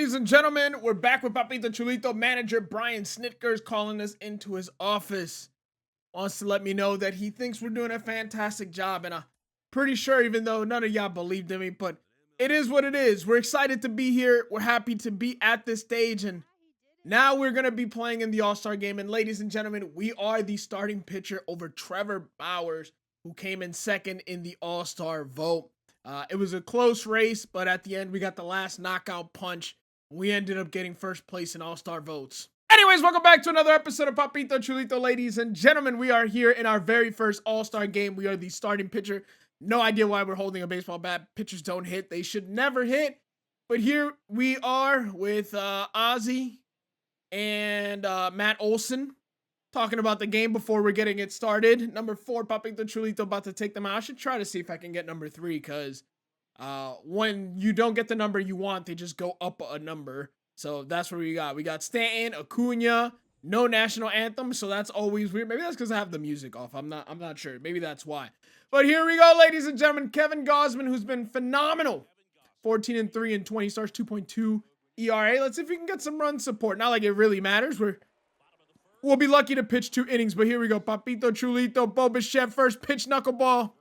ladies and gentlemen, we're back with Papito Chulito. Manager Brian Snitker is calling us into his office. Wants to let me know that he thinks we're doing a fantastic job, and I'm pretty sure, even though none of y'all believed in me, but it is what it is. We're excited to be here. We're happy to be at this stage, and now we're going to be playing in the All-Star game. And ladies and gentlemen, we are the starting pitcher over Trevor Bowers, who came in second in the All-Star vote. It was a close race, but at the end, we got the last knockout punch. We ended up getting first place in All-Star votes. Anyways, welcome back to another episode of Papito Chulito, ladies and gentlemen. We are here in our very first All-Star game. We are the starting pitcher. No idea why we're holding a baseball bat. Pitchers don't hit. They should never hit. But here we are with Ozzy and Matt Olson talking about the game before we're getting it started. Number 4, Papito Chulito, about to take them out. I should try to see if I can get number 3, because when you don't get the number you want, they just go up a number. So that's what we got. We got Stanton, Acuna, no national anthem, so that's always weird. Maybe that's because I have the music off. I'm not sure. Maybe that's why. But here we go, ladies and gentlemen. Kevin Gausman, who's been phenomenal. 14-3 and 20 starts, 2.2 ERA. Let's see if we can get some run support. Not like it really matters. We'll be lucky to pitch 2 innings, but here we go. Papito Chulito, Bo Bichette, first pitch, knuckleball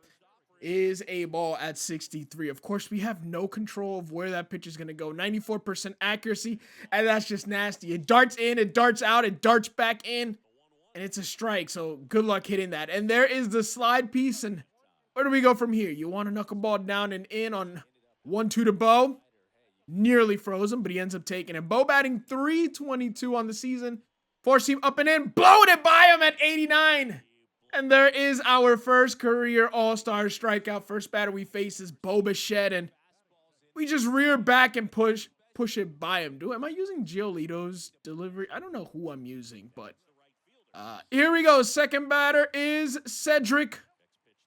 is a ball at 63. Of course, we have no control of where that pitch is going to go. 94% accuracy, and that's just nasty. It darts in, it darts out, it darts back in, and it's a strike, so good luck hitting that. And there is the slide piece, and where do we go from here? You want a knuckleball down and in on 1-2 to Bo. Nearly frozen, but he ends up taking it. Bo batting .322 on the season. Four-seam up and in, blowing it by him at 89. And there is our first career All-Star strikeout. First batter we face is Bo Bichette, and we just rear back and push it by him. Am I using Chulito's delivery? I don't know who I'm using, but here we go. Second batter is Cedric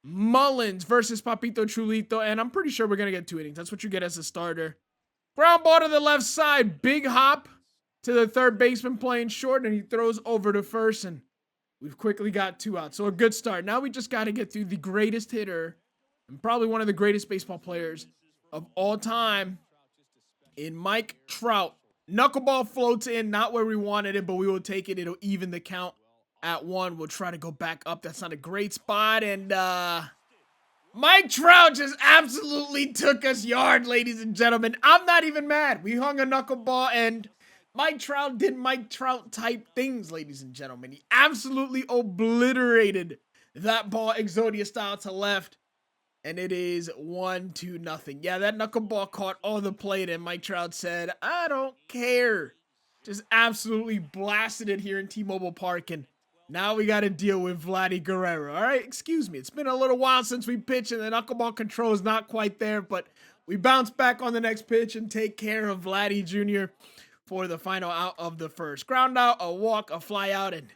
Mullins versus Papito Chulito, and I'm pretty sure we're going to get 2 innings. That's what you get as a starter. Ground ball to the left side, big hop to the third baseman playing short, and he throws over to first, and we've quickly got 2 outs. So a good start. Now we just got to get through the greatest hitter and probably one of the greatest baseball players of all time in Mike Trout. Knuckleball floats in, not where we wanted it, but we will take it. It'll even the count at 1. We'll try to go back up. That's not a great spot, and Mike Trout just absolutely took us yard, ladies and gentlemen. I'm not even mad. We hung a knuckleball, and Mike Trout did Mike Trout type things, ladies and gentlemen. He absolutely obliterated that ball Exodia style to left, and it is 1-0. Yeah, that knuckleball caught all the plate, and Mike Trout said, I don't care. Just absolutely blasted it here in T-Mobile Park, and now we got to deal with Vladdy Guerrero. All right, excuse me. It's been a little while since we pitched, and the knuckleball control is not quite there, but we bounce back on the next pitch and take care of Vladdy Jr. for the final out of the first. Ground out, a walk, a fly out, and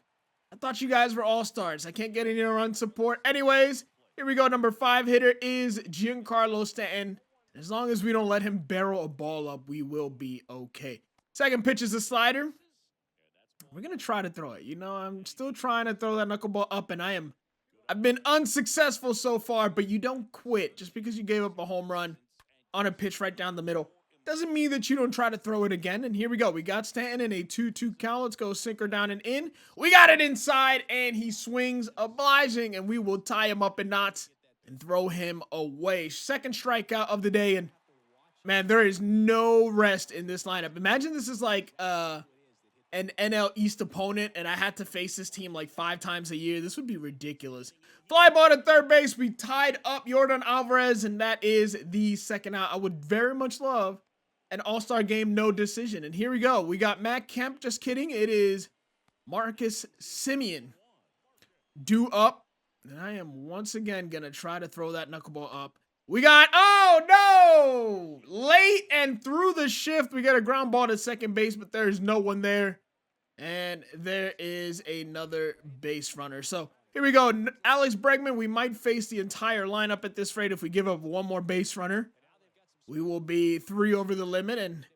I thought you guys were all-stars. I can't get any run support. Anyways, here we go. Number 5 hitter is Giancarlo Stanton. As long as we don't let him barrel a ball up, we will be okay. Second pitch is a slider. We're going to try to throw it. You know, I'm still trying to throw that knuckleball up, and I've been unsuccessful so far, but you don't quit just because you gave up a home run on a pitch right down the middle. Doesn't mean that you don't try to throw it again. And here we go. We got Stanton in a 2-2 count. Let's go sinker down and in. We got it inside, and he swings obliging, and we will tie him up in knots and throw him away. Second strikeout of the day, and man, there is no rest in this lineup. Imagine this is like an NL East opponent, and I had to face this team like 5 times a year. This would be ridiculous. Fly ball to third base. We tied up Yordan Alvarez, and that is the second out. I would very much love an All-Star game, no decision. And here we go. We got Matt Kemp. Just kidding. It is Marcus Semien due up. And I am once again going to try to throw that knuckleball up. We got, oh no! Late and through the shift, we got a ground ball to second base, but there's no one there. And there is another base runner. So here we go. Alex Bregman, we might face the entire lineup at this rate if we give up one more base runner. We will be 3 over the limit, and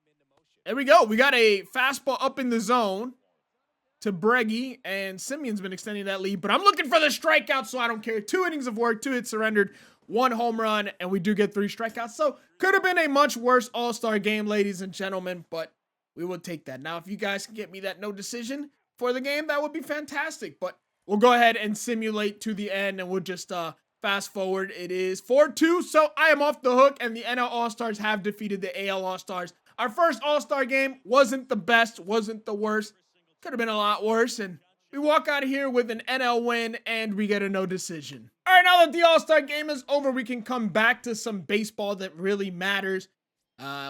there we go. We got a fastball up in the zone to Breggy, and Simeon's been extending that lead, but I'm looking for the strikeout, so I don't care. 2 innings of work, 2 hits surrendered, 1 home run, and we do get 3 strikeouts. So could have been a much worse All-Star game, ladies and gentlemen, but we will take that. Now, if you guys can get me that no decision for the game, that would be fantastic. But we'll go ahead and simulate to the end, and we'll just fast forward. It is 4-2, so I am off the hook, and the NL All-Stars have defeated the AL All-Stars. Our first All-Star game wasn't the best, wasn't the worst. Could have been a lot worse, and we walk out of here with an NL win, and we get a no decision. All right, now that the All-Star game is over, we can come back to some baseball that really matters.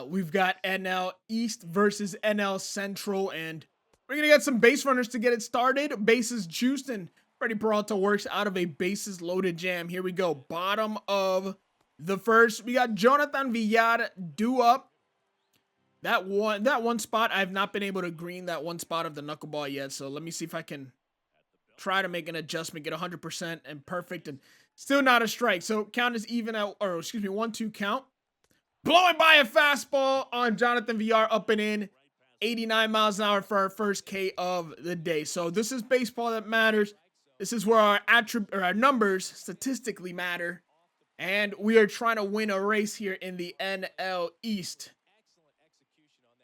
We've got NL East versus NL Central, and we're going to get some base runners to get it started. Bases juiced, and Freddie Peralta works out of a bases loaded jam. Here we go. Bottom of the first. We got Jonathan Villar due up. That one spot, I have not been able to green that one spot of the knuckleball yet. So let me see if I can try to make an adjustment, get 100% and perfect, and still not a strike. So count is even out, or excuse me, 1-2 count. Blowing by a fastball on Jonathan Villar, up and in. 89 miles an hour for our first K of the day. So this is baseball that matters. This is where our numbers statistically matter. And we are trying to win a race here in the NL East.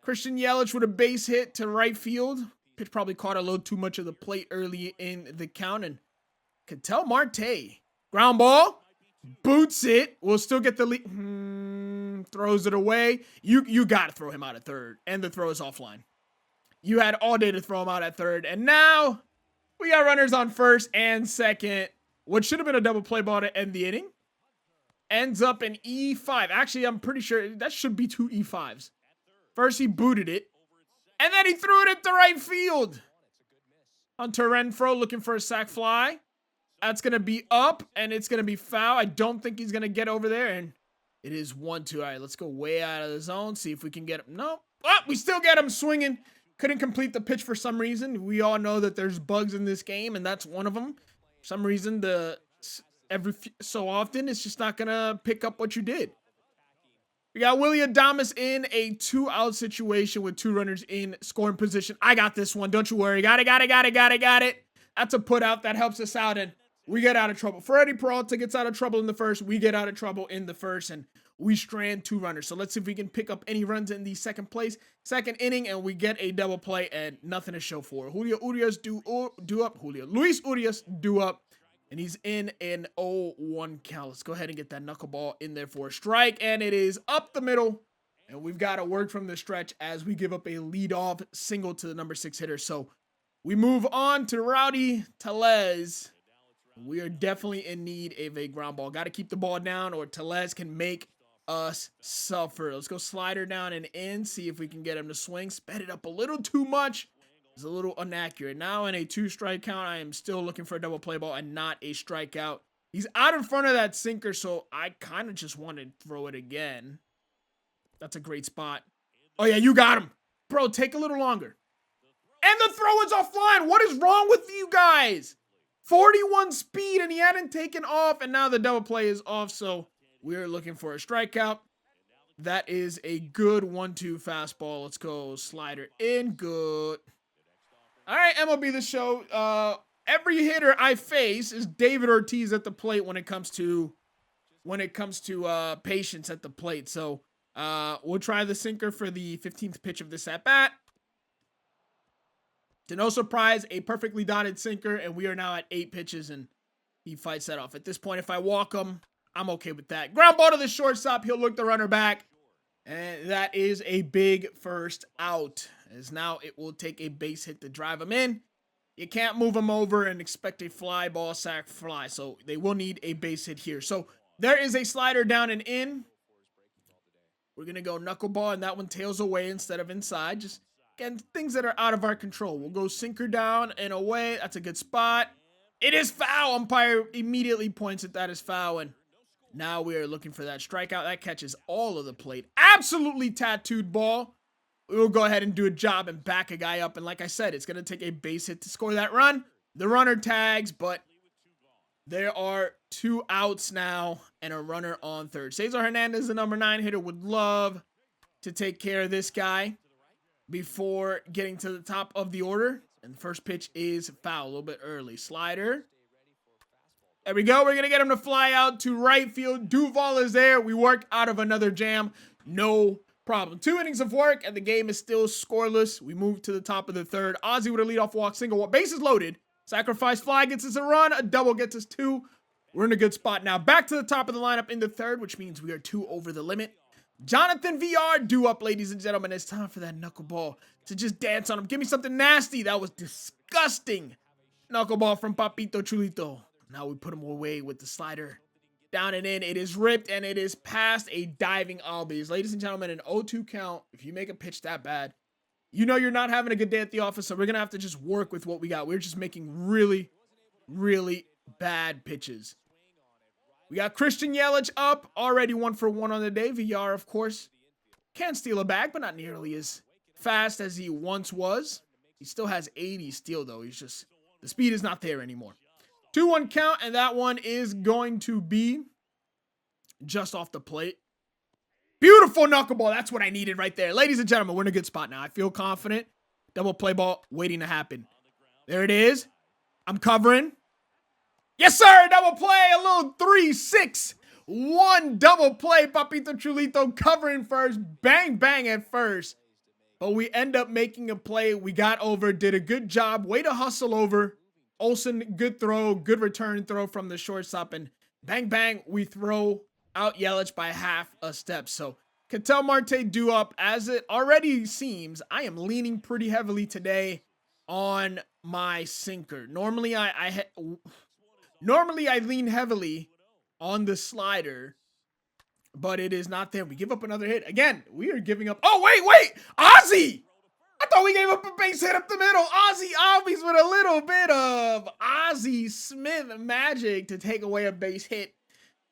Christian Yelich with a base hit to right field. Pitch probably caught a little too much of the plate early in the count. And Ketel Marte, ground ball, boots it. We'll still get the lead. Throws it away. You got to throw him out at third. And the throw is offline. You had all day to throw him out at third. And now we got runners on first and second. What should have been a double play ball to end the inning ends up in E5. Actually, I'm pretty sure that should be 2 E5s. First, he booted it, and then he threw it into right field. Hunter Renfroe looking for a sac fly. That's going to be up, and it's going to be foul. I don't think he's going to get over there, and it is 1-2. All right, let's go way out of the zone, see if we can get him. No, we still get him swinging. Couldn't complete the pitch for some reason. We all know that there's bugs in this game, and that's one of them. For some reason, every so often, it's just not going to pick up what you did. We got Willy Adames in a 2-out situation with 2 runners in scoring position. I got this one. Don't you worry. Got it. That's a put out. That helps us out, and we get out of trouble. Freddie Peralta gets out of trouble in the first. We get out of trouble in the first, and we strand 2 runners. So let's see if we can pick up any runs in the second inning, and we get a double play and nothing to show for. Luis Urias due up. And he's in an 0-1 count. Let's go ahead and get that knuckleball in there for a strike. And it is up the middle. And we've got to work from the stretch as we give up a leadoff single to the number 6 hitter. So we move on to Rowdy Tellez. We are definitely in need of a ground ball. Got to keep the ball down or Tellez can make us suffer. Let's go slider down and in. See if we can get him to swing. Sped it up a little too much. It's a little inaccurate. Now in a 2-strike count, I am still looking for a double play ball and not a strikeout. He's out in front of that sinker, so I kind of just want to throw it again. That's a great spot. Oh, yeah, you got him. Bro, take a little longer. And the throw is offline. What is wrong with you guys? 41 speed, and he hadn't taken off, and now the double play is off, so we're looking for a strikeout. That is a good 1-2 fastball. Let's go slider in. Good. All right, MLB The Show. Every hitter I face is David Ortiz at the plate when it comes to patience at the plate. So we'll try the sinker for the 15th pitch of this at bat. To no surprise, a perfectly dotted sinker, and we are now at 8 pitches, and he fights that off. At this point, if I walk him, I'm okay with that. Ground ball to the shortstop. He'll look the runner back, and that is a big first out. As now it will take a base hit to drive him in. You can't move him over and expect a fly ball, sac fly. So they will need a base hit here. So there is a slider down and in. We're going to go knuckleball, and that one tails away instead of inside. Just, again, things that are out of our control. We'll go sinker down and away. That's a good spot. It is foul. Umpire immediately points at that as foul, and now we are looking for that strikeout. That catches all of the plate. Absolutely tattooed ball. We will go ahead and do a job and back a guy up. And like I said, it's going to take a base hit to score that run. The runner tags, but there are 2 outs now and a runner on third. Cesar Hernandez, the number 9 hitter, would love to take care of this guy before getting to the top of the order. And the first pitch is foul, a little bit early. Slider. There we go. We're going to get him to fly out to right field. Duval is there. We work out of another jam. No problem. 2 innings of work, and the game is still scoreless. We move to the top of the third. Ozzy with a leadoff walk, single walk. Bases loaded. Sacrifice fly gets us a run. A double gets us 2. We're in a good spot now. Back to the top of the lineup in the third, which means we are 2 over the limit. Jonathan VR due up, ladies and gentlemen. It's time for that knuckleball to just dance on him. Give me something nasty. That was disgusting. Knuckleball from Papito Chulito. Now we put him away with the slider. Down and in. It is ripped, and it is past a diving Albies. Ladies and gentlemen, an 0-2 count. If you make a pitch that bad, you know you're not having a good day at the office, so we're going to have to just work with what we got. We're just making really, really bad pitches. We got Christian Yelich up. Already 1 for 1 on the day. VR, of course, can steal a bag, but not nearly as fast as he once was. He still has 80 steal, though. He's just, the speed is not there anymore. 2-1 count, and that one is going to be just off the plate. Beautiful knuckleball. That's what I needed right there. Ladies and gentlemen, we're in a good spot now. I feel confident. Double play ball waiting to happen. There it is. I'm covering. Yes, sir. Double play. A little 3-6-1 double play. Papito Chulito covering first. Bang, bang at first. But we end up making a play. We got over. Did a good job. Way to hustle over. Olsen, good throw, good return throw from the shortstop, and bang, bang, we throw out Yelich by half a step. So, Ketel Marte due up. As it already seems, I am leaning pretty heavily today on my sinker. Normally, I lean heavily on the slider, but it is not there. We give up another hit. Again, we are giving up. Oh, wait, Ozzy! I thought we gave up a base hit up the middle. Ozzy Albies with a little bit of Ozzy Smith magic to take away a base hit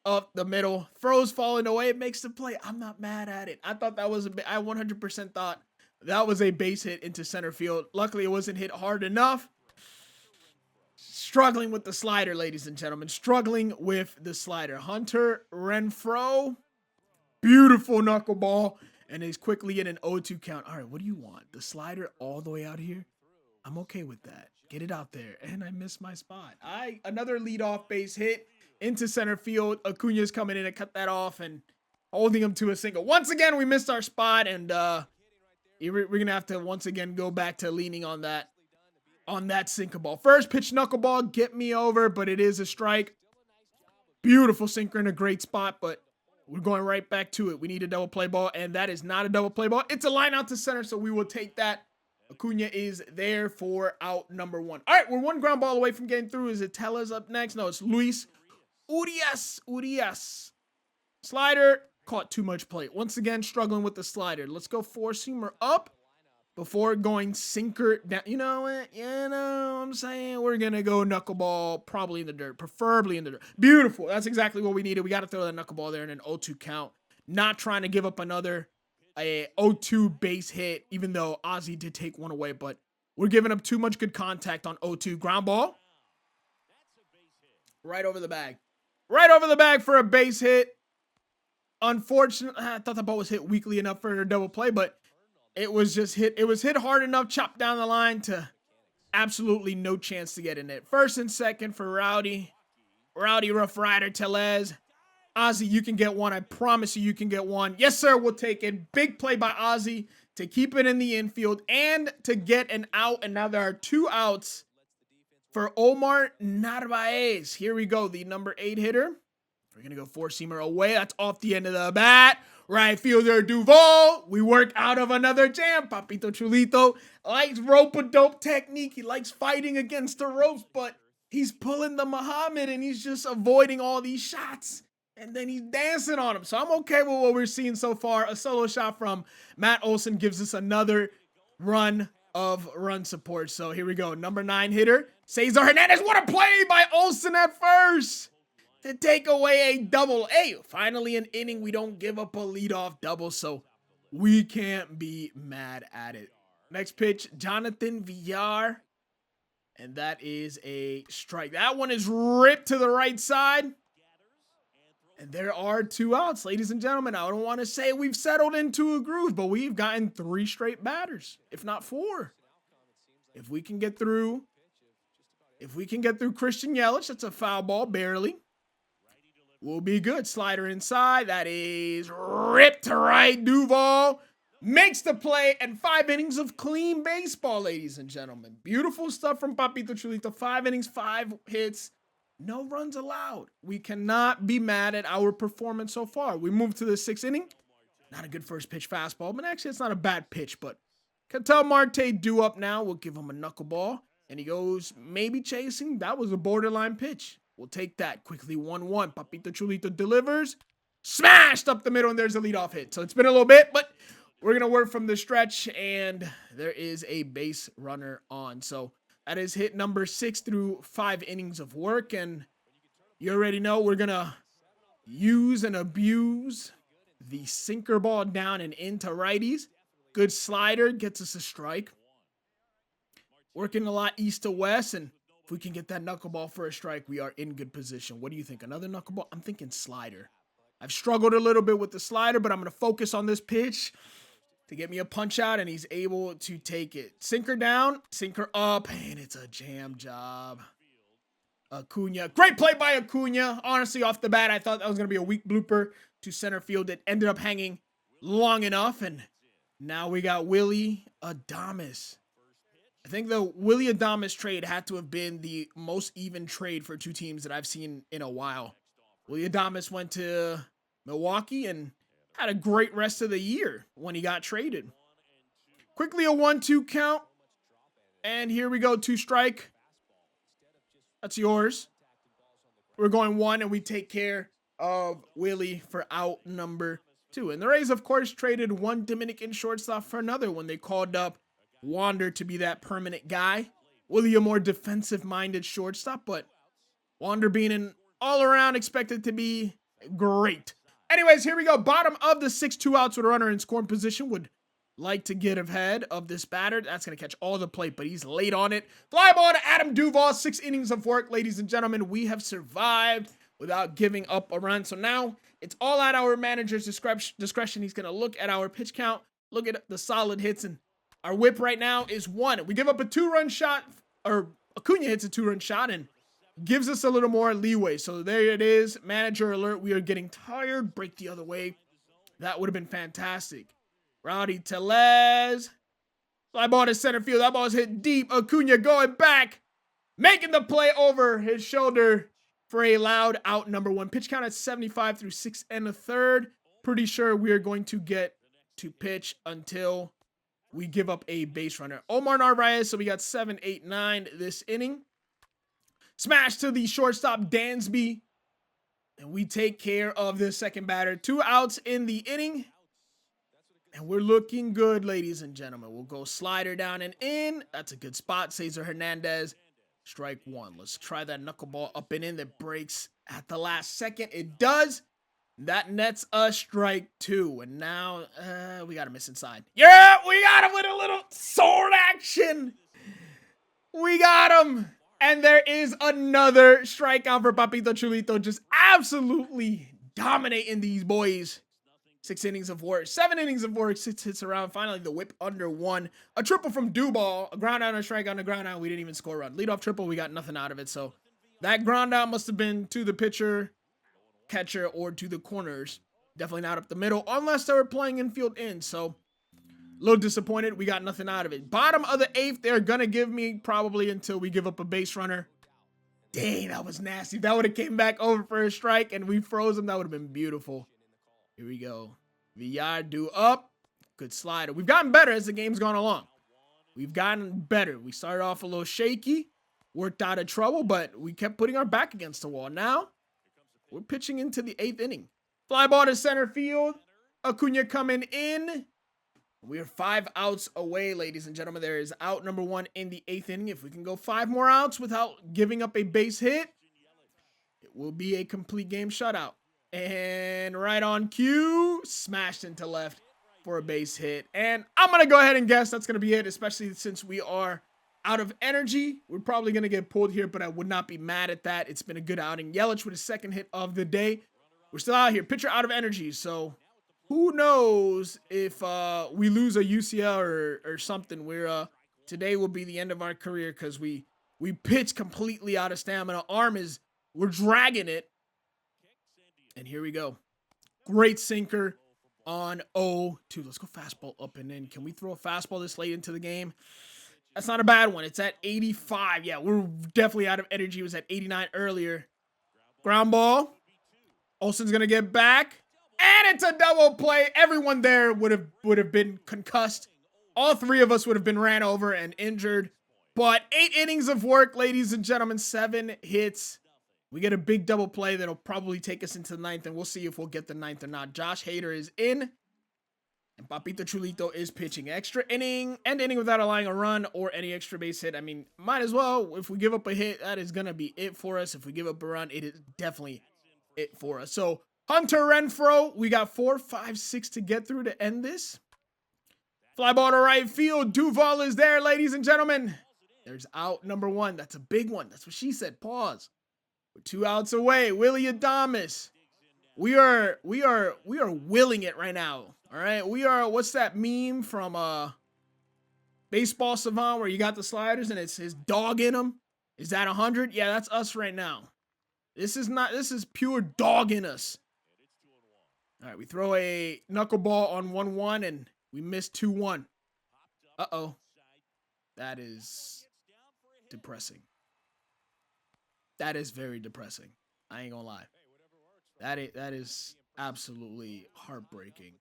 up the middle. Froze falling away. It makes the play. I'm not mad at it. I thought that was I 100% thought that was a base hit into center field. Luckily, it wasn't hit hard enough. Struggling with the slider, ladies and gentlemen. Struggling with the slider. Hunter Renfroe. Beautiful knuckleball. And he's quickly in an 0-2 count. All right, what do you want? The slider all the way out here? I'm okay with that. Get it out there. And I missed my spot. Another leadoff base hit into center field. Acuna's coming in to cut that off and holding him to a single. Once again, we missed our spot, and we're going to have to once again go back to leaning on that sinker ball. First pitch knuckleball, get me over, but it is a strike. Beautiful sinker in a great spot, but we're going right back to it. We need a double play ball, and that is not a double play ball. It's a line out to center, so we will take that. Acuna is there for out number 1. All right, we're 1 ground ball away from getting through. Is it Tella's up next? No, it's Luis Urias. Slider, caught too much plate. Once again, struggling with the slider. Let's go 4-seamer up before going sinker down. You know what? You know what I'm saying? We're going to go knuckleball probably in the dirt, preferably in the dirt. Beautiful. That's exactly what we needed. We got to throw that knuckleball there in an 0-2 count. Not trying to give up another 0-2 base hit, even though Ozzy did take one away, but we're giving up too much good contact on 0-2. Ground ball. Right over the bag. Right over the bag for a base hit. Unfortunately, I thought the ball was hit weakly enough for a double play, but it was just hit. It was hit hard enough, chopped down the line to absolutely no chance to get in it. First and second for Rowdy Rough Rider Tellez. Ozzy, you can get one. I promise you can get one. Yes, sir, we'll take it. Big play by Ozzy to keep it in the infield and to get an out. And now there are 2 outs for Omar Narvaez. Here we go, the number 8 hitter. We're going to go 4-seamer away. That's off the end of the bat. Right fielder Duvall. We work out of another jam. Papito Chulito likes rope-a-dope technique. He likes fighting against the ropes, but he's pulling the Muhammad and he's just avoiding all these shots. And then he's dancing on him. So I'm okay with what we're seeing so far. A solo shot from Matt Olson gives us another run of run support. So here we go. Number 9 hitter, Cesar Hernandez. What a play by Olson at first to take away a double. Hey, finally an inning. We don't give up a leadoff double, so we can't be mad at it. Next pitch, Jonathan Villar. And that is a strike. That one is ripped to the right side. And there are 2 outs, ladies and gentlemen. I don't want to say we've settled into a groove, but we've gotten 3 straight batters, if not 4. If we can get through Christian Yelich, that's a foul ball, barely. We'll be good. Slider inside. That is ripped to right. Duvall makes the play, and 5 innings of clean baseball, ladies and gentlemen. Beautiful stuff from Papito Chulito. 5 innings, 5 hits, no runs allowed. We cannot be mad at our performance so far. We move to the 6th inning. Not a good first pitch fastball, but actually it's not a bad pitch, but Ketel Marte due up now. We'll give him a knuckleball, and he goes maybe chasing. That was a borderline pitch. We'll take that. Quickly 1-1. Papito Chulito delivers. Smashed up the middle, and there's a leadoff hit. So it's been a little bit, but we're going to work from the stretch, and there is a base runner on. So that is hit number 6 through 5 innings of work, and you already know we're going to use and abuse the sinker ball down and into righties. Good slider, gets us a strike. Working a lot east to west, and if we can get that knuckleball for a strike, we are in good position. What do you think? Another knuckleball? I'm thinking slider. I've struggled a little bit with the slider, but I'm going to focus on this pitch to get me a punch out, and he's able to take it. Sinker down, sinker up, and it's a jam job. Acuna. Great play by Acuna. Honestly, off the bat, I thought that was going to be a weak blooper to center field. It ended up hanging long enough, and now we got Willy Adames. I think the Willy Adames trade had to have been the most even trade for two teams that I've seen in a while. Willy Adames went to Milwaukee and had a great rest of the year when he got traded. Quickly a 1-2 count. And here we go, 2 strike. That's yours. We're going 1, and we take care of Willie for out number 2. And the Rays, of course, traded one Dominican shortstop for another when they called up Wander to be that permanent guy. Willie, a more defensive-minded shortstop, but Wander being an all-around expected to be great. Anyways, here we go. Bottom of the 6, 2 outs with a runner in scoring position. Would like to get ahead of this batter. That's going to catch all the plate, but he's late on it. Fly ball to Adam Duvall. 6 innings of work, ladies and gentlemen. We have survived without giving up a run. So now it's all at our manager's discretion. He's going to look at our pitch count, look at the solid hits, and our whip right now is 1. We give up a 2-run shot, or Acuna hits a 2-run shot, and gives us a little more leeway. So there it is. Manager alert. We are getting tired. Break the other way. That would have been fantastic. Rowdy Tellez. Fly ball to center field. That ball is hit deep. Acuna going back. Making the play over his shoulder for a loud out number 1. Pitch count at 75 through 6 1/3. Pretty sure we are going to get to pitch until we give up a base runner. Omar Narvaez. So we got 7, 8, 9 this inning. Smash to the shortstop, Dansby. And we take care of the second batter. 2 outs in the inning. And we're looking good, ladies and gentlemen. We'll go slider down and in. That's a good spot. Cesar Hernandez, strike 1. Let's try that knuckleball up and in that breaks at the last second. It does. That nets a strike 2. And now we got to miss inside. Yeah, we got him with a little sword action. We got him. And there is another strikeout for Papito Chulito. Just absolutely dominating these boys. 6 innings of work, 7 innings of work, 6 hits around. Finally, the whip under 1. A triple from Duvall. A ground out and a strike on the ground out. We didn't even score a run. Leadoff triple, we got nothing out of it. So that ground out must have been to the pitcher, catcher, or to the corners. Definitely not up the middle, unless they were playing infield in. So a little disappointed. We got nothing out of it. Bottom of the 8th, they're going to give me probably until we give up a base runner. Dang, that was nasty. If that would have came back over for a strike and we froze him, that would have been beautiful. Here we go. Villar due up. Good slider. We've gotten better as the game's gone along. We've gotten better. We started off a little shaky. Worked out of trouble, but we kept putting our back against the wall. Now, we're pitching into the 8th inning. Fly ball to center field. Acuna coming in. We are 5 outs away, ladies and gentlemen. There is out number 1 in the 8th inning. If we can go 5 more outs without giving up a base hit, it will be a complete game shutout. And right on cue, smashed into left for a base hit. And I'm going to go ahead and guess that's going to be it, especially since we are out of energy. We're probably going to get pulled here, but I would not be mad at that. It's been a good outing. Yelich with his 2nd hit of the day. We're still out here. Pitcher out of energy, so who knows if we lose a UCL or something. Today will be the end of our career because we pitch completely out of stamina. We're dragging it. And here we go. Great sinker on 0-2. Let's go fastball up and in. Can we throw a fastball this late into the game? That's not a bad one. It's at 85. Yeah, we're definitely out of energy. It was at 89 earlier. Ground ball. Olsen's gonna get back. And it's a double play. Everyone there would have been concussed. All three of us would have been ran over and injured. But 8 innings of work, ladies and gentlemen. 7 hits. We get a big double play that'll probably take us into the 9th, and we'll see if we'll get the 9th or not. Josh Hader is in, and Papito Chulito is pitching. Extra inning, end inning without allowing a run or any extra base hit. I mean, might as well. If we give up a hit, that is going to be it for us. If we give up a run, it is definitely it for us. So, Hunter Renfroe, we got 4, 5, 6 to get through to end this. Fly ball to right field. Duval is there, ladies and gentlemen. There's out number 1. That's a big one. That's what she said. Pause. We're 2 outs away. Willie Adames. We are willing it right now. All right. We are, what's that meme from Baseball Savant where you got the sliders and it's his dog in them? Is that 100? Yeah, that's us right now. This is pure dog in us. All right, we throw a knuckleball on 1-1 and we miss 2-1. Uh-oh. That is depressing. That is very depressing. I ain't gonna lie. That is absolutely heartbreaking.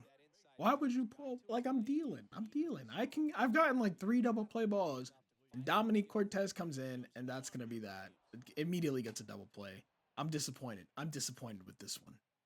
Why would you pull? Like, I'm dealing. I've gotten like 3 double play balls, and Dominique Cortez comes in, and that's gonna be that. It immediately gets a double play. I'm disappointed. I'm disappointed with this one.